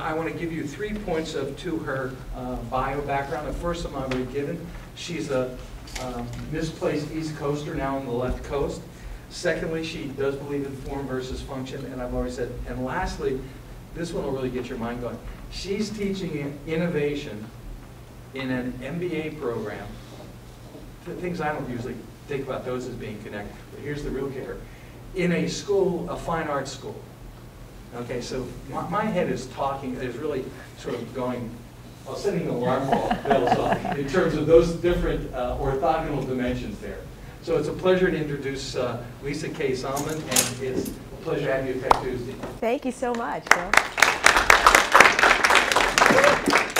I want to give you 3 points to her bio background. The first one I've already given. She's a misplaced East Coaster now on the left coast. Secondly, she does believe in form versus function, and I've already said. And lastly, this one will really get your mind going. She's teaching innovation in an MBA program. Things I don't usually think about those as being connected, but here's the real kicker. In a school, a fine arts school. Okay, so my head is really sort of going, well, setting the alarm bells off in terms of those different orthogonal dimensions there. So it's a pleasure to introduce Lisa K. Salmon, and it's a pleasure to have you at Tech Tuesday. Thank you so much, Bill.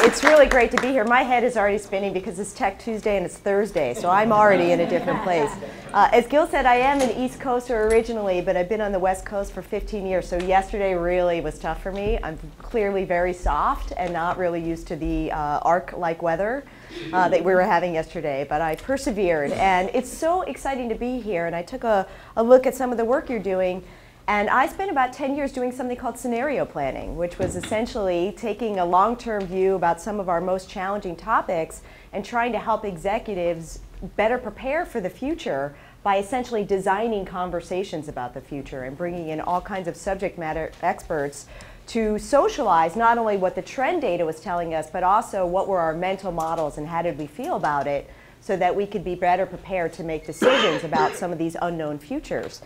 It's really great to be here. My head is already spinning because it's Tech Tuesday and it's Thursday, so I'm already in a different place. As Gil said, I am an East Coaster originally, but I've been on the West Coast for 15 years, so yesterday really was tough for me. I'm clearly very soft and not really used to the ARC-like weather that we were having yesterday, but I persevered. And it's so exciting to be here, and I took a look at some of the work you're doing. And I spent about 10 years doing something called scenario planning, which was essentially taking a long-term view about some of our most challenging topics and trying to help executives better prepare for the future by essentially designing conversations about the future and bringing in all kinds of subject matter experts to socialize not only what the trend data was telling us, but also what were our mental models and how did we feel about it so that we could be better prepared to make decisions about some of these unknown futures.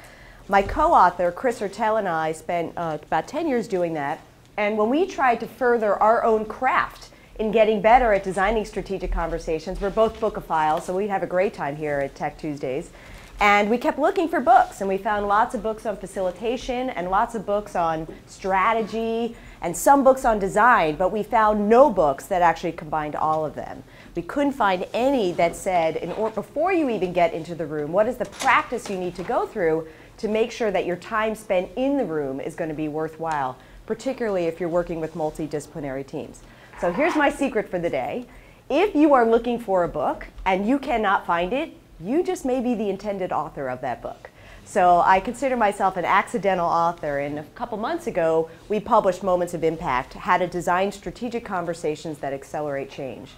My co-author, Chris Ertel, and I spent about 10 years doing that. And when we tried to further our own craft in getting better at designing strategic conversations, we're both bookophiles, so we'd have a great time here at Tech Tuesdays. And we kept looking for books, and we found lots of books on facilitation and lots of books on strategy and some books on design, but we found no books that actually combined all of them. We couldn't find any that said, before you even get into the room, what is the practice you need to go through to make sure that your time spent in the room is going to be worthwhile, particularly if you're working with multidisciplinary teams. So here's my secret for the day. If you are looking for a book and you cannot find it, you just may be the intended author of that book. So I consider myself an accidental author, and a couple months ago we published Moments of Impact, How to Design Strategic Conversations that Accelerate Change.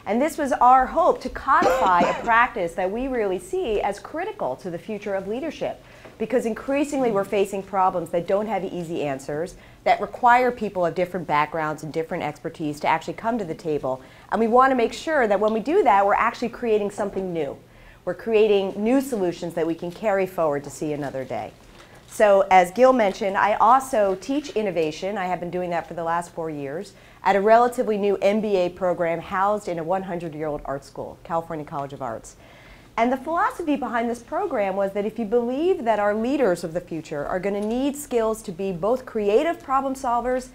And this was our hope to codify a practice that we really see as critical to the future of leadership. Because increasingly we're facing problems that don't have easy answers, that require people of different backgrounds and different expertise to actually come to the table. And we want to make sure that when we do that, we're actually creating something new. We're creating new solutions that we can carry forward to see another day. So as Gil mentioned, I also teach innovation. I have been doing that for the last 4 years at a relatively new MBA program housed in a 100-year-old art school, California College of Arts. And the philosophy behind this program was that if you believe that our leaders of the future are going to need skills to be both creative problem solvers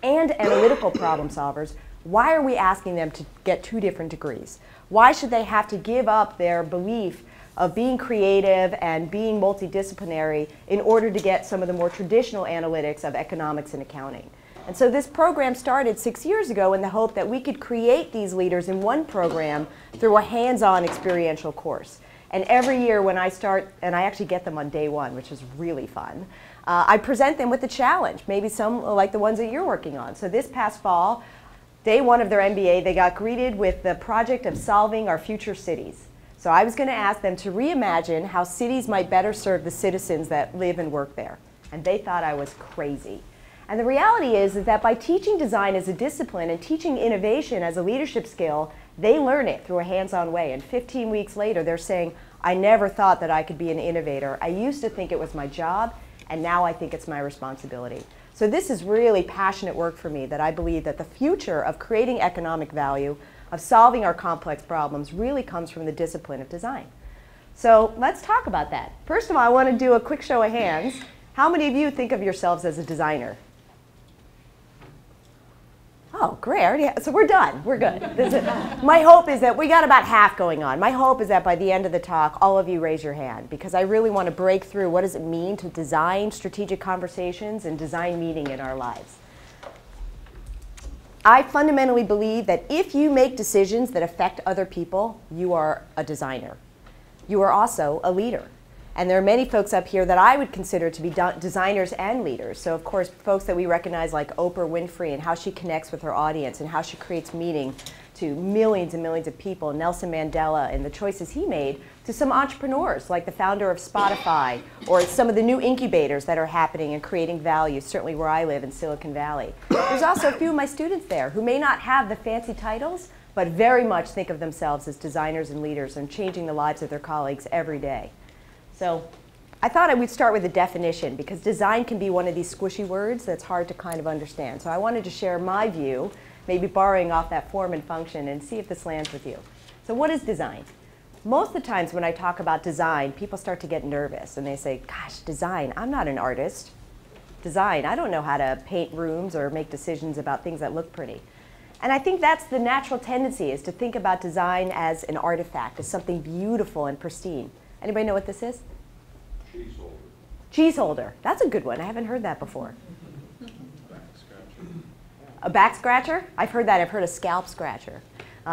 and analytical problem solvers, why are we asking them to get 2 different degrees? Why should they have to give up their belief of being creative and being multidisciplinary in order to get some of the more traditional analytics of economics and accounting? And so this program started 6 years ago in the hope that we could create these leaders in one program through a hands-on experiential course. And every year when I start, and I actually get them on day 1, which is really fun, I present them with a challenge, maybe some like the ones that you're working on. So this past fall, day 1 of their MBA, they got greeted with the project of solving our future cities. So I was going to ask them to reimagine how cities might better serve the citizens that live and work there. And they thought I was crazy. And the reality is that by teaching design as a discipline and teaching innovation as a leadership skill, they learn it through a hands-on way. And 15 weeks later, they're saying, I never thought that I could be an innovator. I used to think it was my job, and now I think it's my responsibility. So this is really passionate work for me, that I believe that the future of creating economic value, of solving our complex problems, really comes from the discipline of design. So let's talk about that. First of all, I want to do a quick show of hands. How many of you think of yourselves as a designer? Oh, great. So we're done. We're good. My hope is that we got about half going on. My hope is that by the end of the talk, all of you raise your hand, because I really want to break through what does it mean to design strategic conversations and design meaning in our lives. I fundamentally believe that if you make decisions that affect other people, you are a designer. You are also a leader. And there are many folks up here that I would consider to be designers and leaders. So of course, folks that we recognize like Oprah Winfrey and how she connects with her audience and how she creates meaning to millions and millions of people, Nelson Mandela and the choices he made, to some entrepreneurs like the founder of Spotify or some of the new incubators that are happening and creating value, certainly where I live in Silicon Valley. There's also a few of my students there who may not have the fancy titles, but very much think of themselves as designers and leaders and changing the lives of their colleagues every day. So I thought I would start with a definition because design can be one of these squishy words that's hard to kind of understand. So I wanted to share my view, maybe borrowing off that form and function, and see if this lands with you. So what is design? Most of the times when I talk about design, people start to get nervous and they say, gosh, design, I'm not an artist. Design, I don't know how to paint rooms or make decisions about things that look pretty. And I think that's the natural tendency, is to think about design as an artifact, as something beautiful and pristine. Anybody know what this is? Cheese holder. Cheese holder. That's a good one. I haven't heard that before. Back scratcher. A back scratcher? I've heard that. I've heard a scalp scratcher.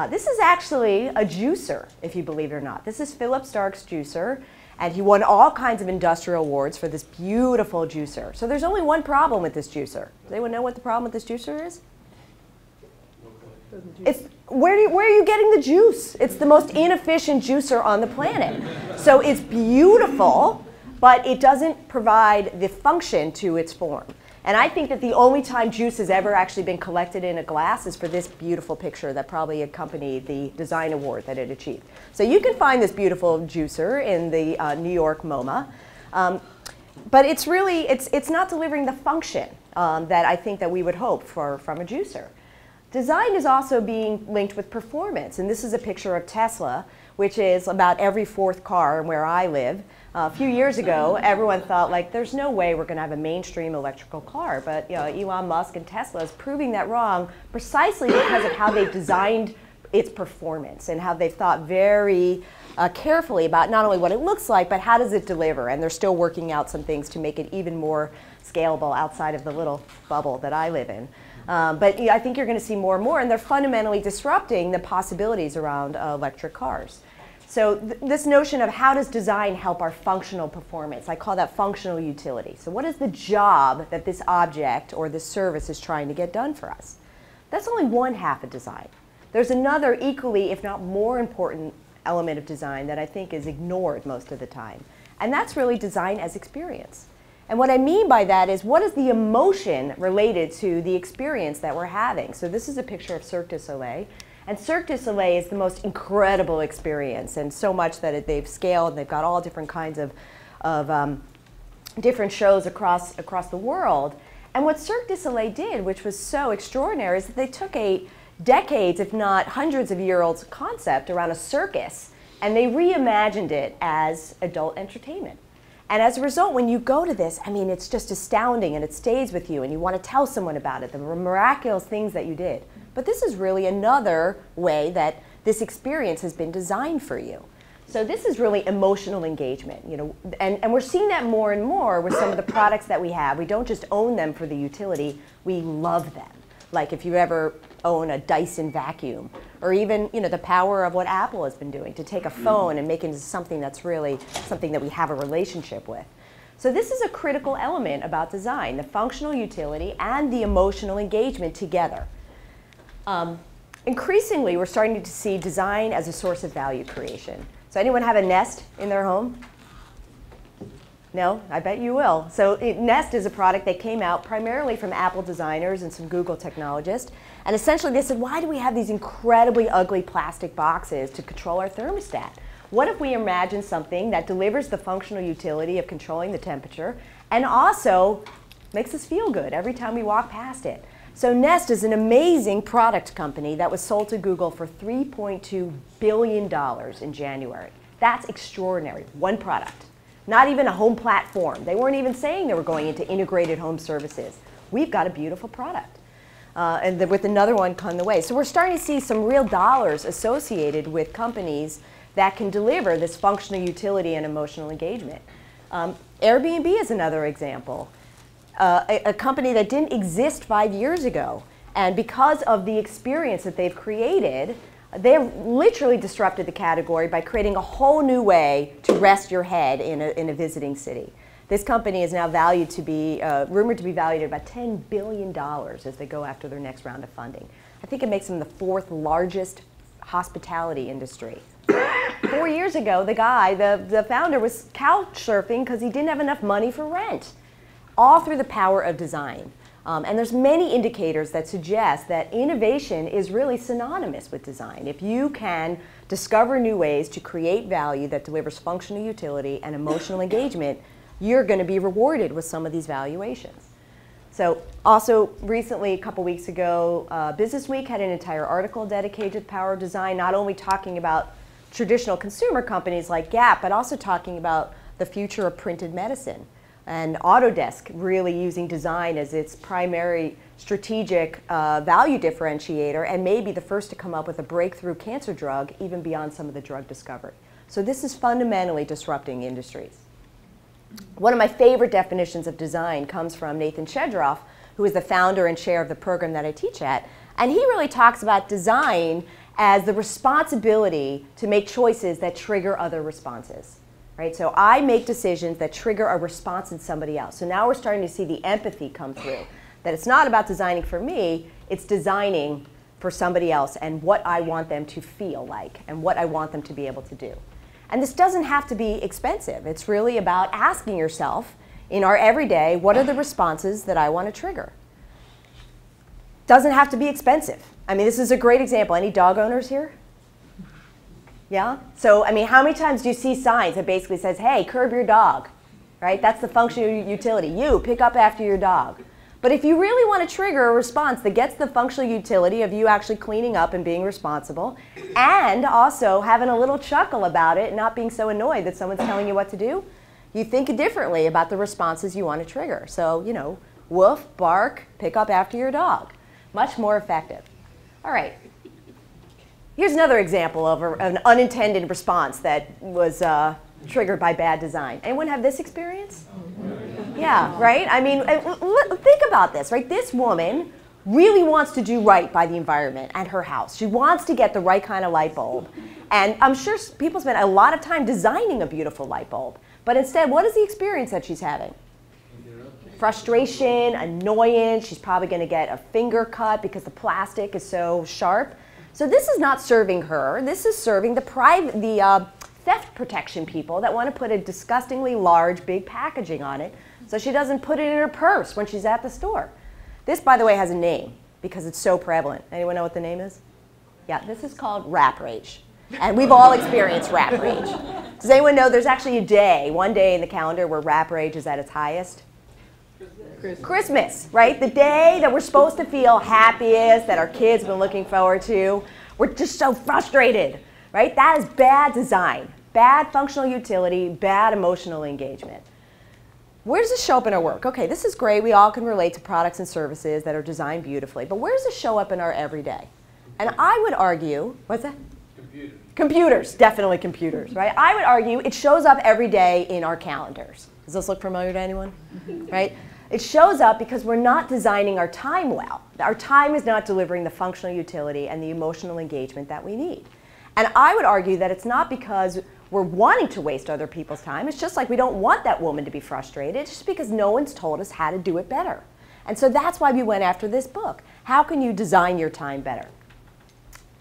This is actually a juicer, if you believe it or not. This is Philip Stark's juicer, and he won all kinds of industrial awards for this beautiful juicer. So there's only one problem with this juicer. Does anyone know what the problem with this juicer is? It's, where are you getting the juice? It's the most inefficient juicer on the planet. So it's beautiful, but it doesn't provide the function to its form. And I think that the only time juice has ever actually been collected in a glass is for this beautiful picture that probably accompanied the design award that it achieved. So you can find this beautiful juicer in the New York MoMA. But it's really, it's not delivering the function that I think that we would hope from a juicer. Design is also being linked with performance, and this is a picture of Tesla, which is about every fourth car where I live. A few years ago, everyone thought, like, there's no way we're going to have a mainstream electrical car, but Elon Musk and Tesla is proving that wrong precisely because of how they've designed its performance and how they've thought very carefully about not only what it looks like, but how does it deliver, and they're still working out some things to make it even more scalable outside of the little bubble that I live in. But I think you're going to see more and more, and they're fundamentally disrupting the possibilities around electric cars. So this notion of how does design help our functional performance, I call that functional utility. So what is the job that this object or this service is trying to get done for us? That's only one half of design. There's another equally, if not more important element of design that I think is ignored most of the time, and that's really design as experience. And what I mean by that is, what is the emotion related to the experience that we're having? So this is a picture of Cirque du Soleil. And Cirque du Soleil is the most incredible experience, and so much that they've scaled, and they've got all different kinds of different shows across the world. And what Cirque du Soleil did, which was so extraordinary, is that they took a decades, if not hundreds of year-old concept around a circus, and they reimagined it as adult entertainment. And as a result, when you go to this, I mean, it's just astounding, and it stays with you, and you want to tell someone about it, the miraculous things that you did. But this is really another way that this experience has been designed for you. So this is really emotional engagement, and we're seeing that more and more with some of the products that we have. We don't just own them for the utility, we love them. Like if you ever own a Dyson vacuum, or even the power of what Apple has been doing to take a phone and make it into something that's really something that we have a relationship with. So this is a critical element about design, the functional utility and the emotional engagement together. Increasingly, we're starting to see design as a source of value creation. So anyone have a Nest in their home? No? I bet you will. So Nest is a product that came out primarily from Apple designers and some Google technologists. And essentially they said, why do we have these incredibly ugly plastic boxes to control our thermostat? What if we imagine something that delivers the functional utility of controlling the temperature and also makes us feel good every time we walk past it? So Nest is an amazing product company that was sold to Google for $3.2 billion in January. That's extraordinary. One product. Not even a home platform. They weren't even saying they were going into integrated home services. We've got a beautiful product. And with another one on the way. So we're starting to see some real dollars associated with companies that can deliver this functional utility and emotional engagement. Airbnb is another example. A company that didn't exist 5 years ago. And because of the experience that they've created, They literally disrupted the category by creating a whole new way to rest your head in a visiting city. This company is now valued to be, rumored to be valued at about $10 billion as they go after their next round of funding. I think it makes them the 4th largest hospitality industry. 4 years ago, the guy, the founder, was couch surfing because he didn't have enough money for rent. All through the power of design. And there's many indicators that suggest that innovation is really synonymous with design. If you can discover new ways to create value that delivers functional utility and emotional engagement, you're going to be rewarded with some of these valuations. So also recently, a couple weeks ago, Business Week had an entire article dedicated to the power of design, not only talking about traditional consumer companies like Gap, but also talking about the future of printed medicine. And Autodesk really using design as its primary strategic value differentiator, and maybe the first to come up with a breakthrough cancer drug even beyond some of the drug discovery. So this is fundamentally disrupting industries. One of my favorite definitions of design comes from Nathan Shedroff, who is the founder and chair of the program that I teach at. And he really talks about design as the responsibility to make choices that trigger other responses. Right? So I make decisions that trigger a response in somebody else. So now we're starting to see the empathy come through. That it's not about designing for me, it's designing for somebody else and what I want them to feel like and what I want them to be able to do. And this doesn't have to be expensive. It's really about asking yourself in our everyday, what are the responses that I want to trigger? Doesn't have to be expensive. I mean, this is a great example. Any dog owners here? Yeah? So, I mean, how many times do you see signs that basically says, hey, curb your dog, right? That's the functional utility. You, pick up after your dog. But if you really want to trigger a response that gets the functional utility of you actually cleaning up and being responsible, and also having a little chuckle about it and not being so annoyed that someone's telling you what to do, you think differently about the responses you want to trigger. So, you know, woof, bark, pick up after your dog. Much more effective. All right. Here's another example of an unintended response that was triggered by bad design. Anyone have this experience? Yeah, right? I mean, think about this, right? This woman really wants to do right by the environment and her house. She wants to get the right kind of light bulb. And I'm sure people spend a lot of time designing a beautiful light bulb. But instead, what is the experience that she's having? Frustration, annoyance. She's probably going to get a finger cut because the plastic is so sharp. So this is not serving her. This is serving the theft protection people that want to put a disgustingly large, big packaging on it so she doesn't put it in her purse when she's at the store. This, by the way, has a name because it's so prevalent. Anyone know what the name is? Yeah, this is called rap rage. And we've all experienced rap rage. Does anyone know there's actually one day in the calendar where rap rage is at its highest? Christmas, right? The day that we're supposed to feel happiest, that our kids have been looking forward to. We're just so frustrated, right? That is bad design, bad functional utility, bad emotional engagement. Where does this show up in our work? Okay, this is great. We all can relate to products and services that are designed beautifully, but where does this show up in our everyday? And I would argue, what's that? Computers. Computers, definitely computers, right? I would argue it shows up every day in our calendars. Does this look familiar to anyone? Right? It shows up because we're not designing our time well. Our time is not delivering the functional utility and the emotional engagement that we need. And I would argue that it's not because we're wanting to waste other people's time. It's just like we don't want that woman to be frustrated. It's just because no one's told us how to do it better. And so that's why we went after this book. How can you design your time better?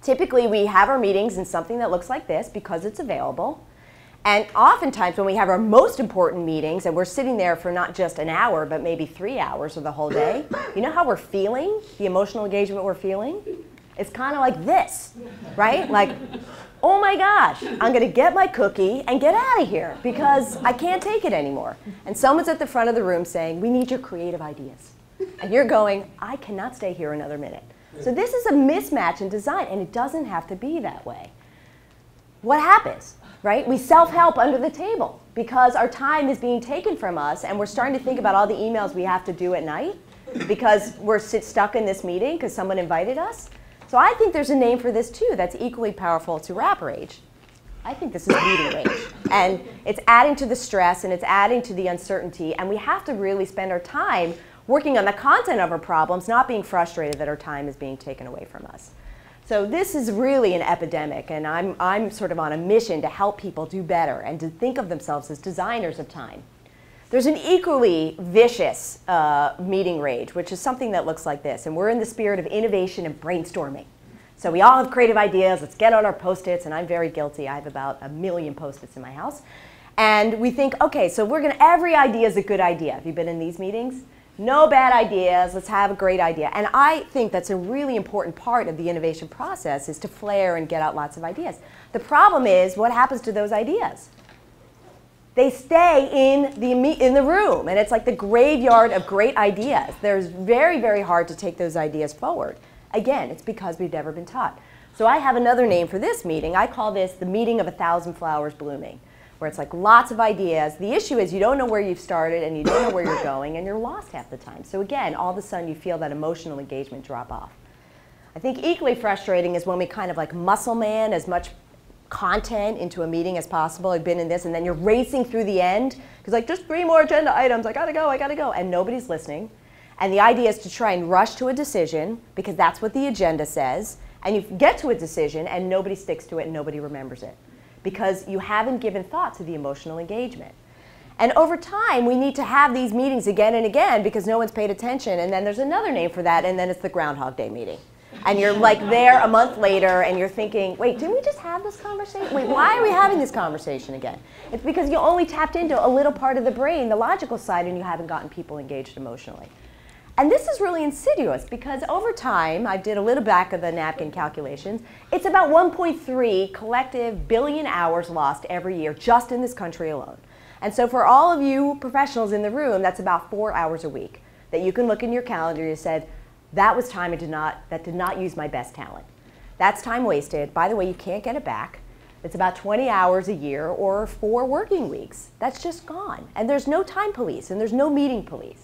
Typically, we have our meetings in something that looks like this because it's available. And oftentimes when we have our most important meetings and we're sitting there for not just an hour, but maybe 3 hours or the whole day, you know how we're feeling, the emotional engagement we're feeling? It's kind of like this, right? Like, oh my gosh, I'm going to get my cookie and get out of here because I can't take it anymore. And someone's at the front of the room saying, we need your creative ideas. And you're going, I cannot stay here another minute. So this is a mismatch in design, and it doesn't have to be that way. What happens? Right? We self-help under the table because our time is being taken from us and we're starting to think about all the emails we have to do at night because we're stuck in this meeting because someone invited us. So I think there's a name for this too that's equally powerful to rap rage. I think this is meeting rage. And it's adding to the stress and it's adding to the uncertainty, and we have to really spend our time working on the content of our problems, not being frustrated that our time is being taken away from us. So this is really an epidemic, and I'm sort of on a mission to help people do better and to think of themselves as designers of time. There's an equally vicious meeting rage, which is something that looks like this, and we're in the spirit of innovation and brainstorming. So we all have creative ideas, let's get on our Post-its, and I'm very guilty. I have about 1 million Post-its in my house. And we think, okay, so every idea is a good idea. Have you been in these meetings? No bad ideas, let's have a great idea. And I think that's a really important part of the innovation process, is to flare and get out lots of ideas. The problem is, what happens to those ideas? They stay in the room, and it's like the graveyard of great ideas. There's very, very hard to take those ideas forward. Again, it's because we've never been taught. So I have another name for this meeting. I call this the meeting of 1,000 flowers blooming, where it's like lots of ideas. The issue is you don't know where you've started and you don't know where you're going, and you're lost half the time. So again, all of a sudden you feel that emotional engagement drop off. I think equally frustrating is when we kind of like muscle man as much content into a meeting as possible. I've been in this, and then you're racing through the end because like just 3 more agenda items, I gotta go, and nobody's listening. And the idea is to try and rush to a decision because that's what the agenda says, and you get to a decision and nobody sticks to it and nobody remembers it because you haven't given thought to the emotional engagement. And over time, we need to have these meetings again and again because no one's paid attention, and then there's another name for that, and then it's the Groundhog Day meeting. And you're like there a month later and you're thinking, wait, didn't we just have this conversation? Wait, why are we having this conversation again? It's because you only tapped into a little part of the brain, the logical side, and you haven't gotten people engaged emotionally. And this is really insidious because over time, I did a little back of the napkin calculations, it's about 1.3 collective billion hours lost every year just in this country alone. And so for all of you professionals in the room, that's about 4 hours a week that you can look in your calendar and you said, that was time that did not use my best talent. That's time wasted. By the way, you can't get it back. It's about 20 hours a year or 4 working weeks. That's just gone. And there's no time police and there's no meeting police.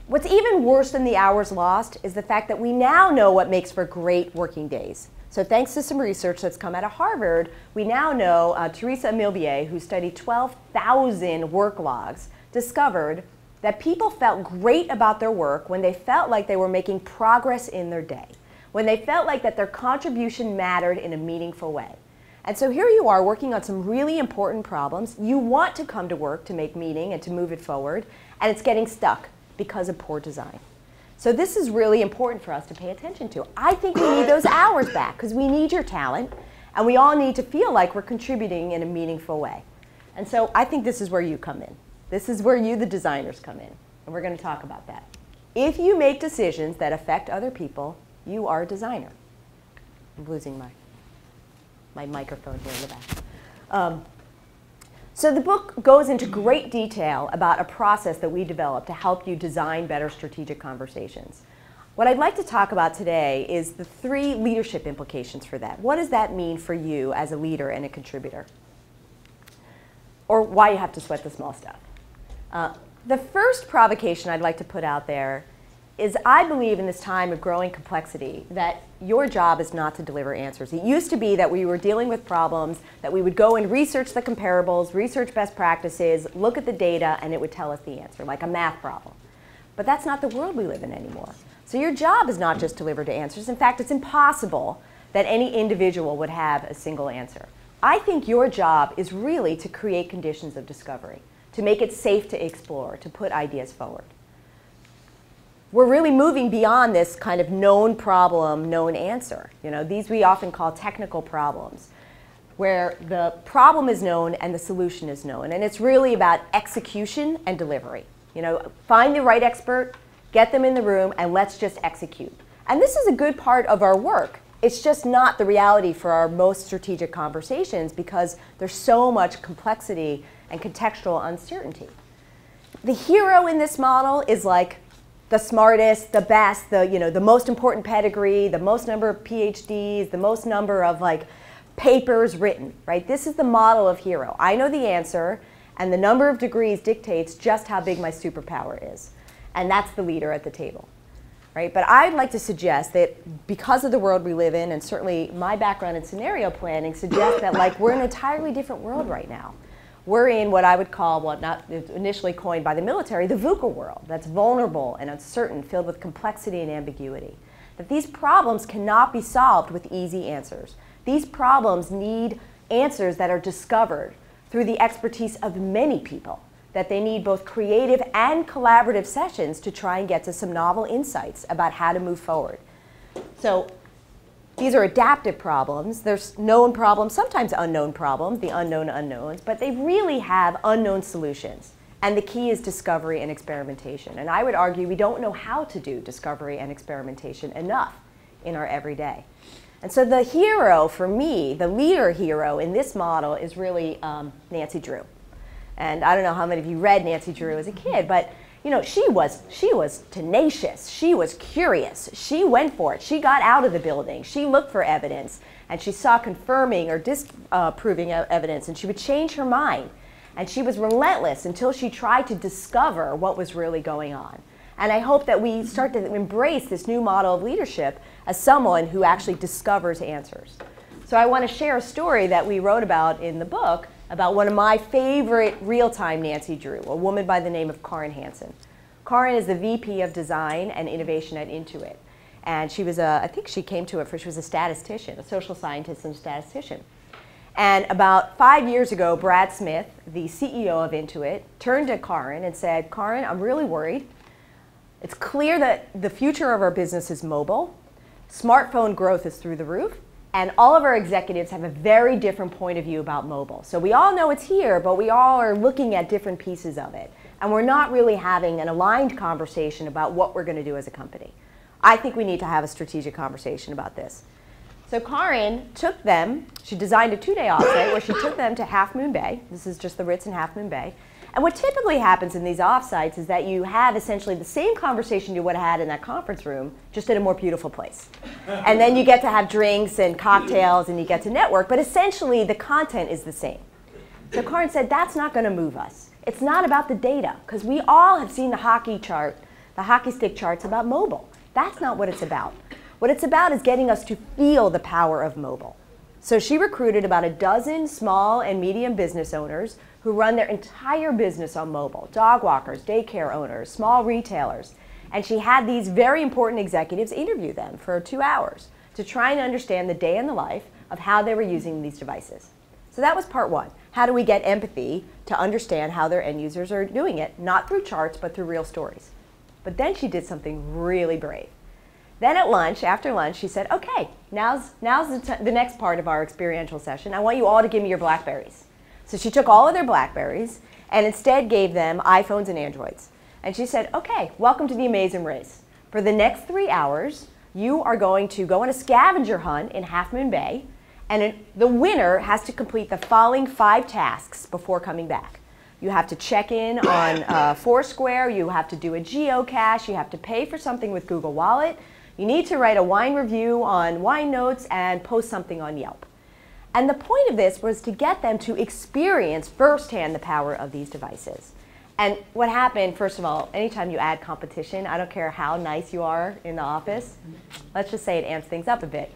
What's even worse than the hours lost is the fact that we now know what makes for great working days. So thanks to some research that's come out of Harvard, we now know Teresa Emilbier, who studied 12,000 work logs, discovered that people felt great about their work when they felt like they were making progress in their day, when they felt like that their contribution mattered in a meaningful way. And so here you are working on some really important problems. You want to come to work to make meaning and to move it forward, and it's getting stuck because of poor design. So this is really important for us to pay attention to. I think we need those hours back because we need your talent, and we all need to feel like we're contributing in a meaningful way. And so I think this is where you come in. This is where you, the designers, come in, and we're going to talk about that. If you make decisions that affect other people, you are a designer. I'm losing my microphone here in the back. So the book goes into great detail about a process that we developed to help you design better strategic conversations. What I'd like to talk about today is the 3 leadership implications for that. What does that mean for you as a leader and a contributor? Or why you have to sweat the small stuff. The first provocation I'd like to put out there is I believe in this time of growing complexity that your job is not to deliver answers. It used to be that we were dealing with problems, that we would go and research the comparables, research best practices, look at the data, and it would tell us the answer, like a math problem. But that's not the world we live in anymore. So your job is not just to deliver answers. In fact, it's impossible that any individual would have a single answer. I think your job is really to create conditions of discovery, to make it safe to explore, to put ideas forward. We're really moving beyond this kind of known problem, known answer. You know, these we often call technical problems, where the problem is known and the solution is known. And it's really about execution and delivery. You know, find the right expert, get them in the room, and let's just execute. And this is a good part of our work. It's just not the reality for our most strategic conversations because there's so much complexity and contextual uncertainty. The hero in this model is like the smartest, the best, the most important pedigree, the most number of PhDs, the most number of papers written, right? This is the model of hero. I know the answer, and the number of degrees dictates just how big my superpower is. And that's the leader at the table, right? But I'd like to suggest that because of the world we live in, and certainly my background in scenario planning suggests that we're in an entirely different world right now. We're in what I would call, well, not initially coined by the military, the VUCA world. That's vulnerable and uncertain, filled with complexity and ambiguity. that these problems cannot be solved with easy answers. These problems need answers that are discovered through the expertise of many people, that they need both creative and collaborative sessions to try and get to some novel insights about how to move forward. So these are adaptive problems. There's known problems, sometimes unknown problems, the unknown unknowns, but they really have unknown solutions. And the key is discovery and experimentation. And I would argue we don't know how to do discovery and experimentation enough in our everyday. And so the hero for me, the leader hero in this model is really Nancy Drew. And I don't know how many of you read Nancy Drew as a kid, but you know, she was tenacious, she was curious, she went for it, she got out of the building, she looked for evidence, and she saw confirming or disproving evidence, and she would change her mind. And she was relentless until she tried to discover what was really going on. And I hope that we start to embrace this new model of leadership as someone who actually discovers answers. So I want to share a story that we wrote about in the book about one of my favorite real-time Nancy Drew, a woman by the name of Karin Hansen. Karin is the VP of Design and Innovation at Intuit. And she was I think she came to it she was a statistician, a social scientist and statistician. And about 5 years ago, Brad Smith, the CEO of Intuit, turned to Karin and said, Karin, I'm really worried. It's clear that the future of our business is mobile. Smartphone growth is through the roof. And all of our executives have a very different point of view about mobile. So we all know it's here, but we all are looking at different pieces of it. And we're not really having an aligned conversation about what we're going to do as a company. I think we need to have a strategic conversation about this. So Karin took them, she designed a 2-day offsite where she took them to Half Moon Bay. This is just the Ritz in Half Moon Bay. And what typically happens in these offsites is that you have essentially the same conversation you would have had in that conference room, just in a more beautiful place. And then you get to have drinks and cocktails and you get to network, but essentially the content is the same. So Karin said, that's not going to move us. It's not about the data, because we all have seen the hockey chart, the hockey stick charts about mobile. That's not what it's about. What it's about is getting us to feel the power of mobile. So she recruited about a dozen small and medium business owners who run their entire business on mobile, dog walkers, daycare owners, small retailers. And she had these very important executives interview them for 2 hours to try and understand the day in the life of how they were using these devices. So that was part one. How do we get empathy to understand how their end users are doing it, not through charts, but through real stories. But then she did something really brave. Then at lunch, after lunch, she said, okay, now's the next part of our experiential session. I want you all to give me your BlackBerries. So she took all of their BlackBerries and instead gave them iPhones and Androids. And she said, okay, welcome to the amazing race. For the next 3 hours, you are going to go on a scavenger hunt in Half Moon Bay, and the winner has to complete the following 5 tasks before coming back. You have to check in on Foursquare, you have to do a geocache, you have to pay for something with Google Wallet, you need to write a wine review on Wine Notes and post something on Yelp. And the point of this was to get them to experience firsthand the power of these devices. And what happened, first of all, anytime you add competition, I don't care how nice you are in the office, let's just say it amps things up a bit.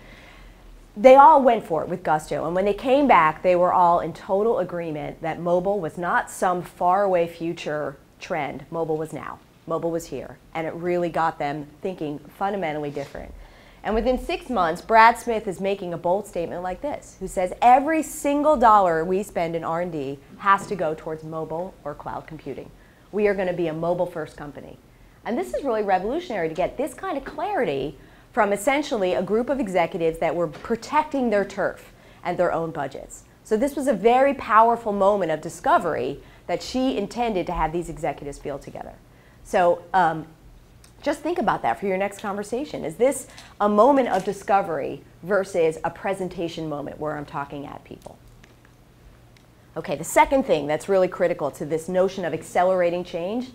They all went for it with gusto, and when they came back, they were all in total agreement that mobile was not some faraway future trend. Mobile was now. Mobile was here, and it really got them thinking fundamentally different. And within 6 months, Brad Smith is making a bold statement like this, who says every single dollar we spend in R&D has to go towards mobile or cloud computing. We are going to be a mobile-first company. And this is really revolutionary to get this kind of clarity from essentially a group of executives that were protecting their turf and their own budgets. So this was a very powerful moment of discovery that she intended to have these executives feel together. So just think about that for your next conversation. Is this a moment of discovery versus a presentation moment where I'm talking at people? Okay, the second thing that's really critical to this notion of accelerating change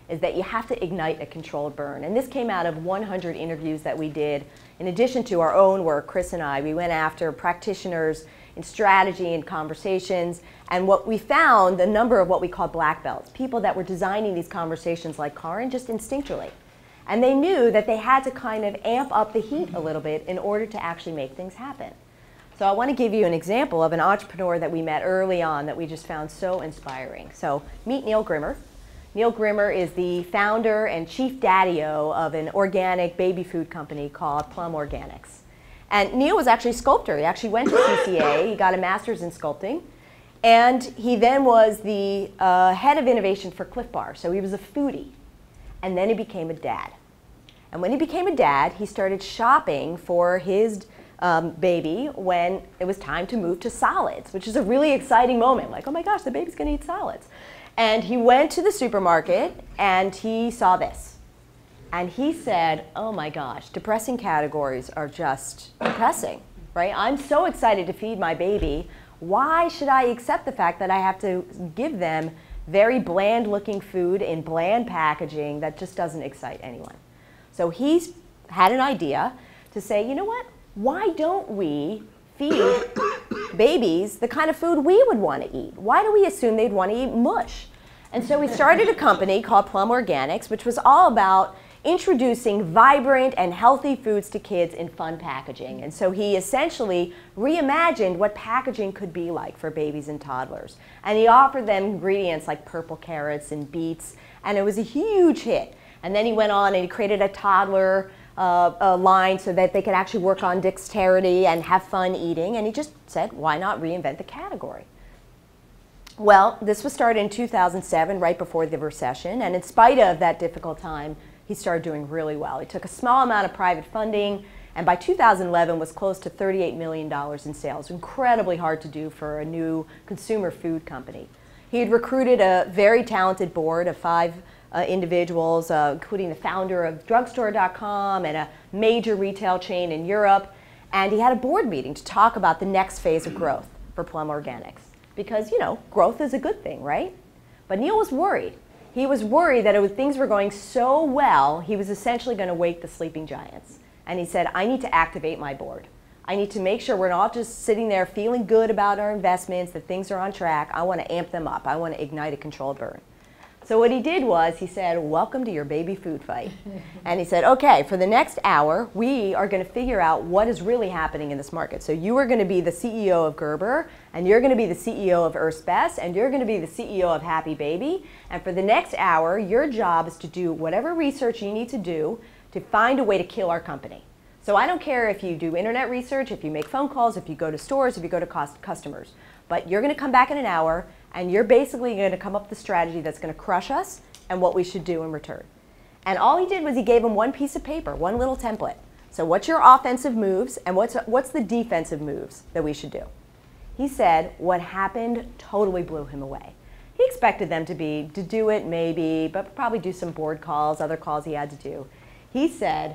is that you have to ignite a controlled burn. And this came out of 100 interviews that we did. In addition to our own work, Chris and I, we went after practitioners in strategy and conversations. And what we found, the number of what we call black belts, people that were designing these conversations like Karin just instinctually. And they knew that they had to kind of amp up the heat a little bit in order to actually make things happen. So I want to give you an example of an entrepreneur that we met early on that we just found so inspiring. So meet Neil Grimmer. Neil Grimmer is the founder and chief daddy-o of an organic baby food company called Plum Organics. And Neil was actually a sculptor. He actually went to CCA. He got a master's in sculpting. And he then was the head of innovation for Cliff Bar. So he was a foodie. And then he became a dad. And when he became a dad, he started shopping for his baby when it was time to move to solids, which is a really exciting moment. Like, oh my gosh, the baby's going to eat solids. And he went to the supermarket and he saw this. And he said, oh my gosh, depressing categories are just depressing, right? I'm so excited to feed my baby. Why should I accept the fact that I have to give them very bland looking food in bland packaging that just doesn't excite anyone? So he's had an idea to say, you know what? Why don't we feed babies the kind of food we would want to eat? Why do we assume they'd want to eat mush? And so he started a company called Plum Organics, which was all about introducing vibrant and healthy foods to kids in fun packaging. And so he essentially reimagined what packaging could be like for babies and toddlers. And he offered them ingredients like purple carrots and beets, and it was a huge hit. And then he went on and he created a toddler line so that they could actually work on dexterity and have fun eating. And he just said, why not reinvent the category? Well, this was started in 2007, right before the recession. And in spite of that difficult time, he started doing really well. He took a small amount of private funding, and by 2011 was close to $38 million in sales. Incredibly hard to do for a new consumer food company. He had recruited a very talented board of 5 individuals, including the founder of drugstore.com and a major retail chain in Europe. And he had a board meeting to talk about the next phase of growth for Plum Organics. Because, you know, growth is a good thing, right? But Neil was worried. He was worried that things were going so well, he was essentially going to wake the sleeping giants. And he said, I need to activate my board. I need to make sure we're not just sitting there feeling good about our investments, that things are on track. I want to amp them up. I want to ignite a controlled burn. So what he did was he said, welcome to your baby food fight. And he said, okay, for the next hour, we are going to figure out what is really happening in this market. So you are going to be the CEO of Gerber, and you're going to be the CEO of Earth's Best, and you're going to be the CEO of Happy Baby. And for the next hour, your job is to do whatever research you need to do to find a way to kill our company. So I don't care if you do internet research, if you make phone calls, if you go to stores, if you go to customers. But you're going to come back in an hour, and you're basically going to come up with a strategy that's going to crush us and what we should do in return. And all he did was he gave him one piece of paper, one little template. So what's your offensive moves and what's the defensive moves that we should do? He said what happened totally blew him away. He expected them to do it maybe, but probably do some board calls, other calls he had to do. He said,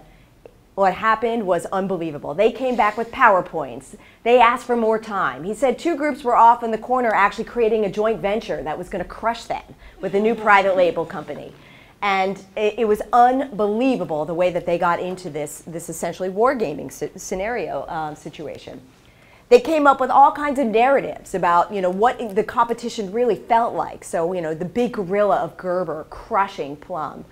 what happened was unbelievable. They came back with PowerPoints. They asked for more time. He said 2 groups were off in the corner actually creating a joint venture that was going to crush them with a new private label company. And it was unbelievable the way that they got into this essentially wargaming scenario situation. They came up with all kinds of narratives about, you know, what the competition really felt like. So, you know, the big gorilla of Gerber crushing Plum.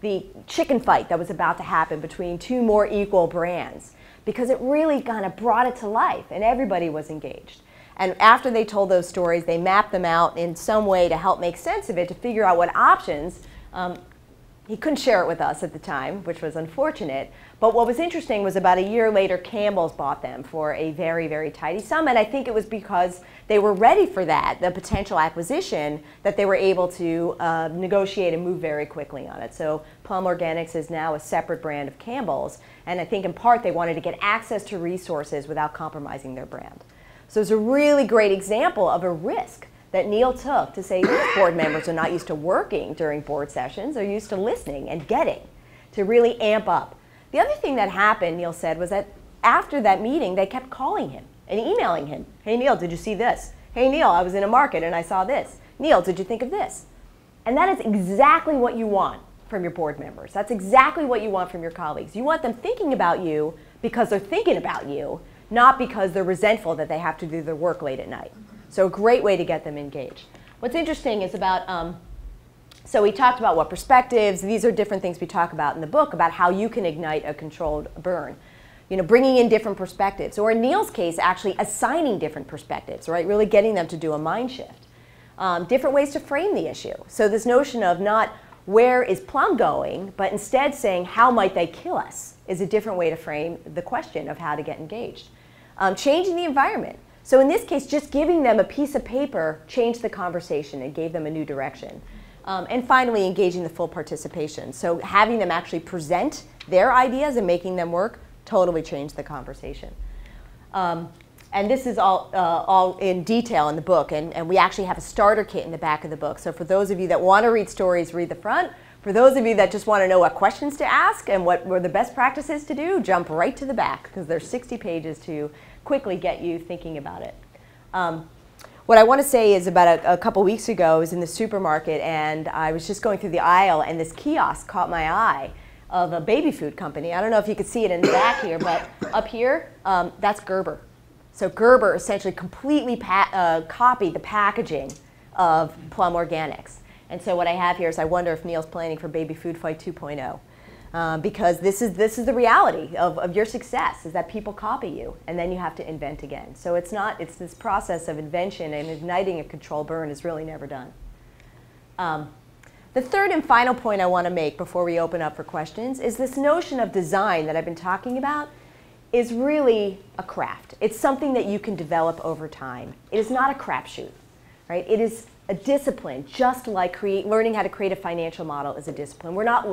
The chicken fight that was about to happen between 2 more equal brands, because it really kind of brought it to life and everybody was engaged. And after they told those stories, they mapped them out in some way to help make sense of it, to figure out what options. He couldn't share it with us at the time, which was unfortunate. But what was interesting was about a year later, Campbell's bought them for a very, very tidy sum. And I think it was because they were ready for that, the potential acquisition, that they were able to negotiate and move very quickly on it. So Plum Organics is now a separate brand of Campbell's. And I think in part they wanted to get access to resources without compromising their brand. So it's a really great example of a risk that Neil took to say these board members are not used to working during board sessions, they're used to listening and getting, to really amp up. The other thing that happened, Neil said, was that after that meeting, they kept calling him and emailing him. Hey Neil, did you see this? Hey Neil, I was in a market and I saw this. Neil, did you think of this? And that is exactly what you want from your board members. That's exactly what you want from your colleagues. You want them thinking about you because they're thinking about you, not because they're resentful that they have to do their work late at night. So a great way to get them engaged. What's interesting is about, so we talked about what perspectives, these are different things we talk about in the book about how you can ignite a controlled burn. You know, bringing in different perspectives, or in Neil's case, actually assigning different perspectives, right? Really getting them to do a mind shift. different ways to frame the issue. So this notion of not where is Plum going, but instead saying how might they kill us is a different way to frame the question of how to get engaged. Changing the environment. So in this case, just giving them a piece of paper changed the conversation and gave them a new direction. And finally, engaging the full participation. So having them actually present their ideas and making them work totally changed the conversation. And this is all in detail in the book. And we actually have a starter kit in the back of the book. So for those of you that want to read stories, read the front. For those of you that just want to know what questions to ask and what were the best practices to do, jump right to the back, because there's 60 pages to quickly get you thinking about it. What I want to say is about a couple weeks ago, I was in the supermarket and I was just going through the aisle and this kiosk caught my eye of a baby food company. I don't know if you could see it in the back here, but up here, that's Gerber. So Gerber essentially completely copied the packaging of Plum Organics. And so what I have here is I wonder if Neil's planning for Baby Food Fight 2.0. Because this is the reality of your success, is that people copy you and then you have to invent again. So it's this process of invention and igniting a control burn is really never done. The third and final point I want to make before we open up for questions is this notion of design that I've been talking about is really a craft. It's something that you can develop over time. It is not a crapshoot, right? It is a discipline, just like learning how to create a financial model is a discipline. We're not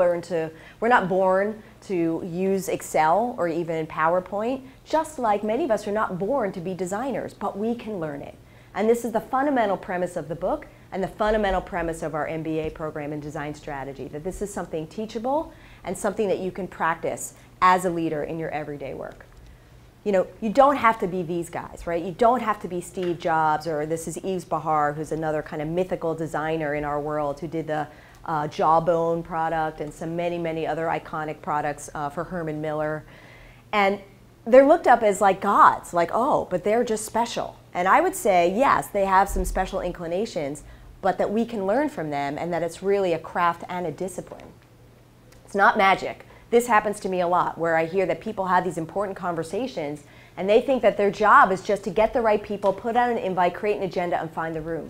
born to use Excel or even PowerPoint, just like many of us are not born to be designers, but we can learn it. And this is the fundamental premise of the book and the fundamental premise of our MBA program in design strategy, that this is something teachable and something that you can practice as a leader in your everyday work. You know, you don't have to be these guys, right? You don't have to be Steve Jobs, or this is Yves Bahar, who's another kind of mythical designer in our world, who did the Jawbone product and many other iconic products for Herman Miller. And they're looked up as like gods, like, oh, but they're just special. And I would say, yes, they have some special inclinations, but that we can learn from them and that it's really a craft and a discipline. It's not magic. This happens to me a lot, where I hear that people have these important conversations and they think that their job is just to get the right people, put out an invite, create an agenda, and find the room.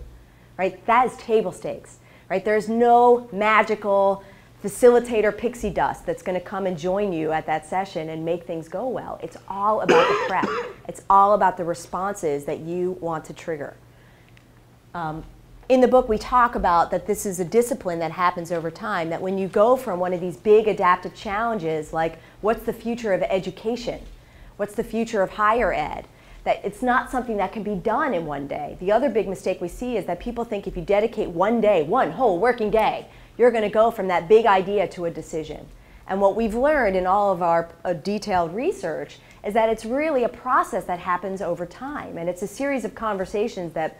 Right? That is table stakes. Right? There's no magical facilitator pixie dust that's going to come and join you at that session and make things go well. It's all about the prep. It's all about the responses that you want to trigger. In the book, we talk about that this is a discipline that happens over time, that when you go from one of these big adaptive challenges, like what's the future of education? What's the future of higher ed? That it's not something that can be done in one day. The other big mistake we see is that people think if you dedicate one day, one whole working day, you're going to go from that big idea to a decision. And what we've learned in all of our detailed research is that it's really a process that happens over time. And it's a series of conversations that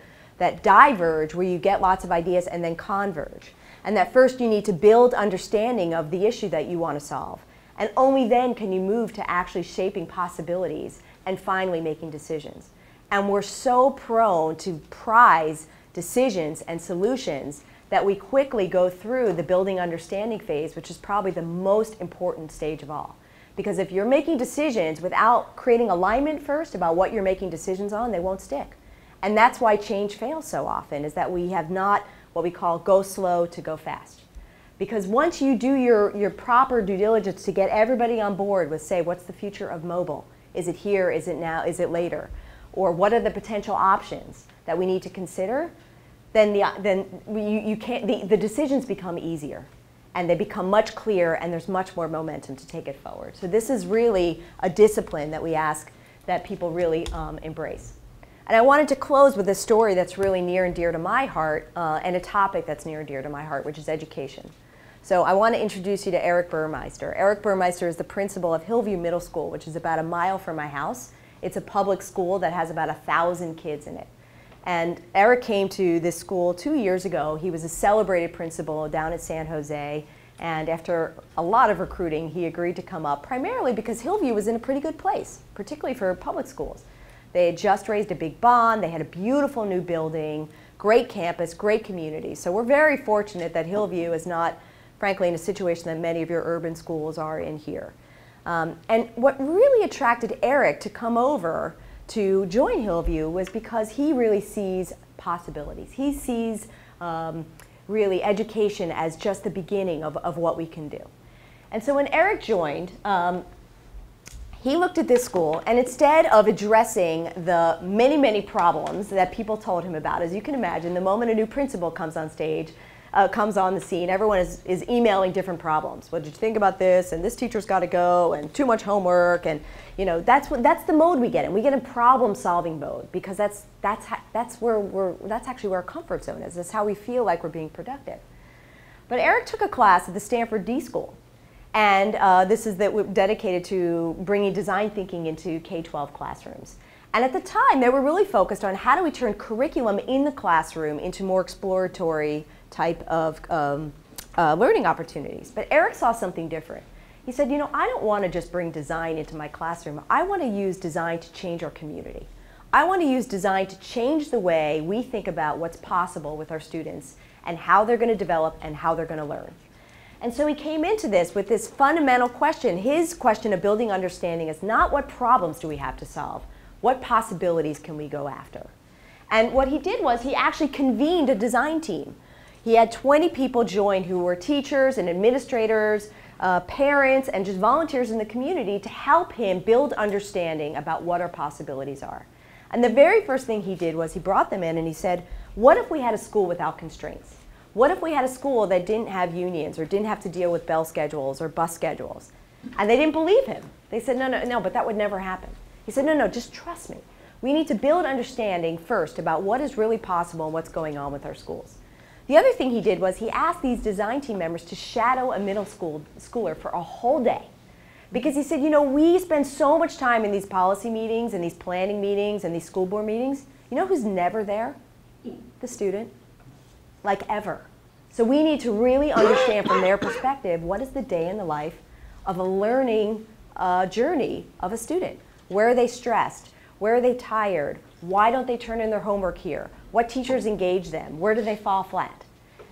diverge, where you get lots of ideas and then converge. And that first you need to build understanding of the issue that you want to solve. And only then can you move to actually shaping possibilities and finally making decisions. And we're so prone to prize decisions and solutions that we quickly go through the building understanding phase, which is probably the most important stage of all. Because if you're making decisions without creating alignment first about what you're making decisions on, they won't stick. And that's why change fails so often, is that we have not what we call go slow to go fast. Because once you do your proper due diligence to get everybody on board with, say, what's the future of mobile? Is it here? Is it now? Is it later? Or what are the potential options that we need to consider? Then the decisions become easier. And they become much clearer, and there's much more momentum to take it forward. So this is really a discipline that we ask that people really embrace. And I wanted to close with a story that's really near and dear to my heart, and a topic that's near and dear to my heart, which is education. So I want to introduce you to ERIK Burmeister. ERIK Burmeister is the principal of Hillview Middle School, which is about a mile from my house. It's a public school that has about 1,000 kids in it. And ERIK came to this school 2 years ago. He was a celebrated principal down at San Jose. And after a lot of recruiting, he agreed to come up, primarily because Hillview was in a pretty good place, particularly for public schools. They had just raised a big bond. They had a beautiful new building, great campus, great community. So we're very fortunate that Hillview is not, frankly, in a situation that many of your urban schools are in here. And what really attracted ERIK to come over to join Hillview was because he really sees possibilities. He sees really education as just the beginning of what we can do. And so when ERIK joined, he looked at this school, and instead of addressing the many, many problems that people told him about, as you can imagine, the moment a new principal comes on stage, comes on the scene, everyone is emailing different problems. What did you think about this? And this teacher's got to go, and too much homework, and you know that's the mode we get in. We get in problem-solving mode because that's actually where our comfort zone is. That's how we feel like we're being productive. But ERIK took a class at the Stanford D School. And this is dedicated to bringing design thinking into K-12 classrooms. And at the time, they were really focused on how do we turn curriculum in the classroom into more exploratory type of learning opportunities. But ERIK saw something different. He said, you know, I don't want to just bring design into my classroom. I want to use design to change our community. I want to use design to change the way we think about what's possible with our students and how they're going to develop and how they're going to learn. And so he came into this with this fundamental question. His question of building understanding is not what problems do we have to solve, what possibilities can we go after? And what he did was he actually convened a design team. He had 20 people join who were teachers and administrators, parents, and just volunteers in the community to help him build understanding about what our possibilities are. And the very first thing he did was he brought them in and he said, what if we had a school without constraints? What if we had a school that didn't have unions or didn't have to deal with bell schedules or bus schedules? And they didn't believe him. They said, no, but that would never happen. He said, no, just trust me. We need to build understanding first about what is really possible and what's going on with our schools. The other thing he did was he asked these design team members to shadow a middle schooler for a whole day. Because he said, you know, we spend so much time in these policy meetings and these planning meetings and these school board meetings. You know who's never there? The student. Like ever. So we need to really understand from their perspective what is the day in the life of a learning journey of a student. Where are they stressed? Where are they tired? Why don't they turn in their homework here? What teachers engage them? Where do they fall flat?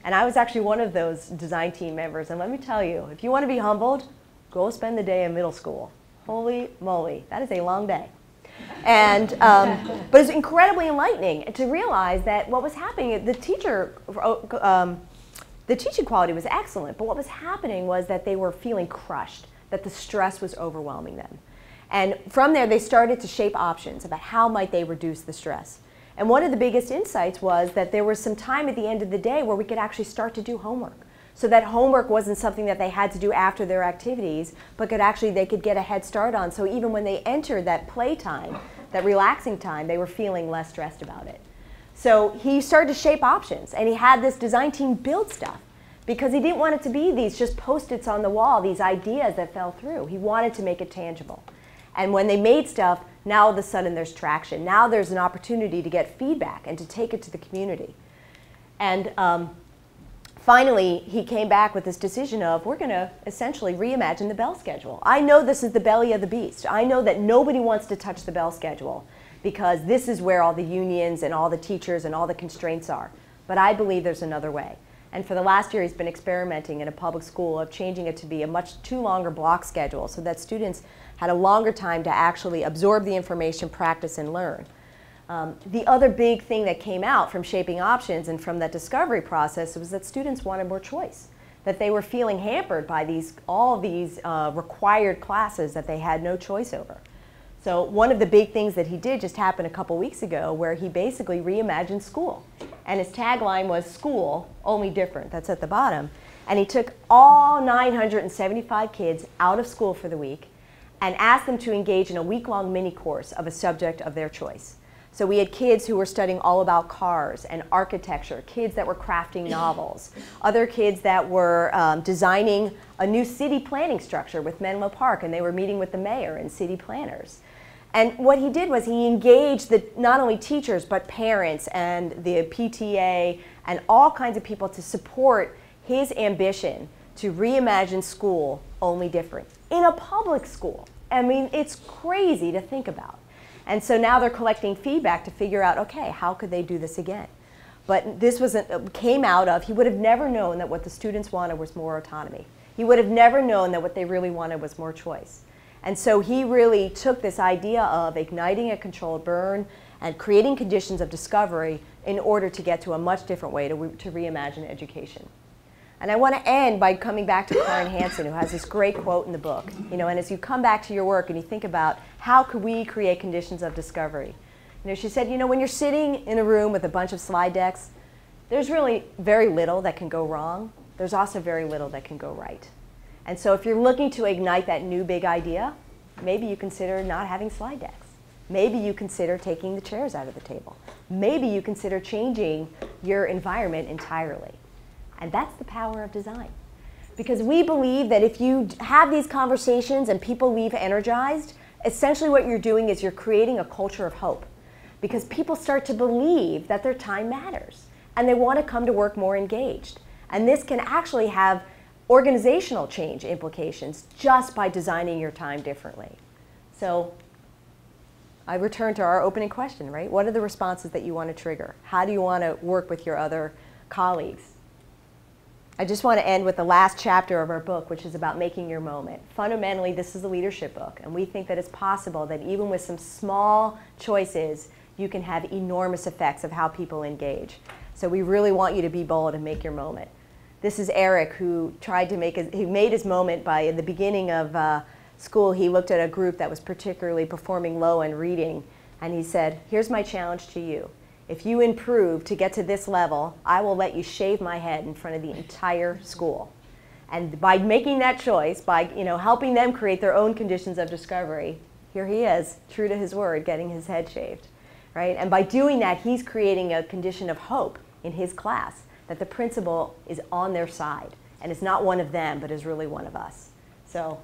And I was actually one of those design team members, and let me tell you, if you want to be humbled, go spend the day in middle school. Holy moly, that is a long day. And, but it's incredibly enlightening to realize that what was happening, the teaching quality was excellent, but what was happening was that they were feeling crushed, that the stress was overwhelming them. And from there, they started to shape options about how might they reduce the stress. And one of the biggest insights was that there was some time at the end of the day where we could actually start to do homework. So that homework wasn't something that they had to do after their activities, but they could get a head start on. So even when they entered that play time, that relaxing time, they were feeling less stressed about it. So he started to shape options, and he had this design team build stuff because he didn't want it to be these just Post-its on the wall, these ideas that fell through. He wanted to make it tangible. And when they made stuff, now all of a sudden there's traction. Now there's an opportunity to get feedback and to take it to the community. And finally, he came back with this decision of, we're going to essentially reimagine the bell schedule. I know this is the belly of the beast. I know that nobody wants to touch the bell schedule because this is where all the unions and all the teachers and all the constraints are. But I believe there's another way. And for the last year, he's been experimenting in a public school of changing it to be a much too longer block schedule so that students had a longer time to actually absorb the information, practice, and learn. The other big thing that came out from shaping options and from that discovery process was that students wanted more choice, that they were feeling hampered by all these required classes that they had no choice over. So one of the big things that he did just happened a couple weeks ago where he basically reimagined school. And his tagline was school, only different. That's at the bottom. And he took all 975 kids out of school for the week and asked them to engage in a week-long mini course of a subject of their choice. So we had kids who were studying all about cars and architecture, kids that were crafting novels, other kids that were designing a new city planning structure with Menlo Park, and they were meeting with the mayor and city planners. And what he did was he engaged not only teachers but parents and the PTA and all kinds of people to support his ambition to reimagine school only different in a public school. I mean, it's crazy to think about. And so now they're collecting feedback to figure out, okay, how could they do this again? But this came out of, he would have never known that what the students wanted was more autonomy. He would have never known that what they really wanted was more choice. And so he really took this idea of igniting a controlled burn and creating conditions of discovery in order to get to a much different way to reimagine education. And I want to end by coming back to Karen Hansen, who has this great quote in the book. And as you come back to your work and you think about how could we create conditions of discovery, she said, when you're sitting in a room with a bunch of slide decks, there's really very little that can go wrong. There's also very little that can go right. And so if you're looking to ignite that new big idea, maybe you consider not having slide decks. Maybe you consider taking the chairs out of the table. Maybe you consider changing your environment entirely. And that's the power of design. Because we believe that if you have these conversations and people leave energized, essentially what you're doing is you're creating a culture of hope. Because people start to believe that their time matters. And they want to come to work more engaged. And this can actually have organizational change implications just by designing your time differently. So I return to our opening question, right? What are the responses that you want to trigger? How do you want to work with your other colleagues? I just want to end with the last chapter of our book, which is about making your moment. Fundamentally, this is a leadership book, and we think that it's possible that even with some small choices, you can have enormous effects of how people engage. So we really want you to be bold and make your moment. This is ERIK, who made his moment by, in the beginning of school, he looked at a group that was particularly performing low in reading, and he said, here's my challenge to you. If you improve to get to this level, I will let you shave my head in front of the entire school. And by making that choice, by helping them create their own conditions of discovery, here he is, true to his word, getting his head shaved. Right? And by doing that, he's creating a condition of hope in his class, that the principal is on their side and is not one of them, but is really one of us. So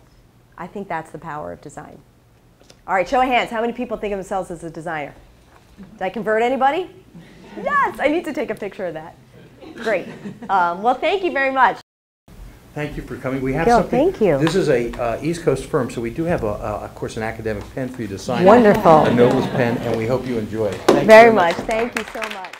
I think that's the power of design. All right, show of hands. How many people think of themselves as a designer? Did I convert anybody? Yes, I need to take a picture of that. Great. Well, thank you very much. Thank you for coming. We have Gil, something. thank you. This is a East Coast firm, so we do have, of course, an academic pen for you to sign. Wonderful. A Noblis pen, and we hope you enjoy it. Thank you Very much. Thank you so much.